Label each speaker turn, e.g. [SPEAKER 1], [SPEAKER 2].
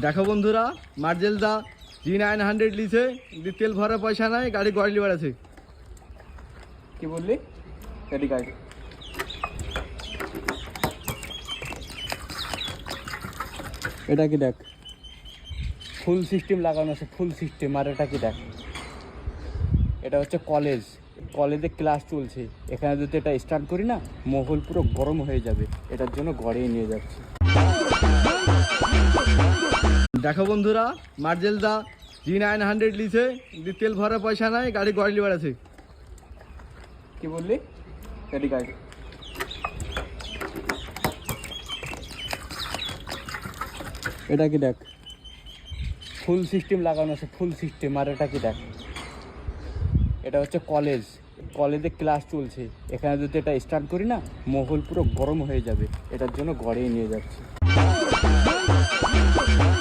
[SPEAKER 1] দেখো বন্ধুরা, মার্জেল দা G900 লিছে, তেল ভরা পয়সা নাই, গাড়ি গড়লি বেড়াচ্ছে।
[SPEAKER 2] কি বললি? গাড়ি গাড়ি এটা কি দেখ, ফুল সিস্টেম লাগানো আছে, ফুল সিস্টেম। আর এটা কি দেখ, এটা হচ্ছে কলেজে ক্লাস চলছে। এখানে যদি এটা স্টার্ট করি না, মহল পুরো গরম হয়ে যাবে। এটার জন্য গড়িয়ে নিয়ে যাচ্ছি।
[SPEAKER 1] দেখো বন্ধুরা, মার্জেল দা G900 লিছে, তেল ভরা পয়সা নাই, গাড়ি গড়লি বেড়াচ্ছে।
[SPEAKER 2] কি বললি? গাড়ি গাড়ি এটা কি দেখ, ফুল সিস্টেম লাগানো আছে, ফুল সিস্টেম। আর এটা কি দেখ, এটা হচ্ছে কলেজে ক্লাস চলছে। এখানে যদি এটা স্টার্ট করি না, মহল পুরো গরম হয়ে যাবে। এটার জন্য গড়িয়ে নিয়ে যাচ্ছি।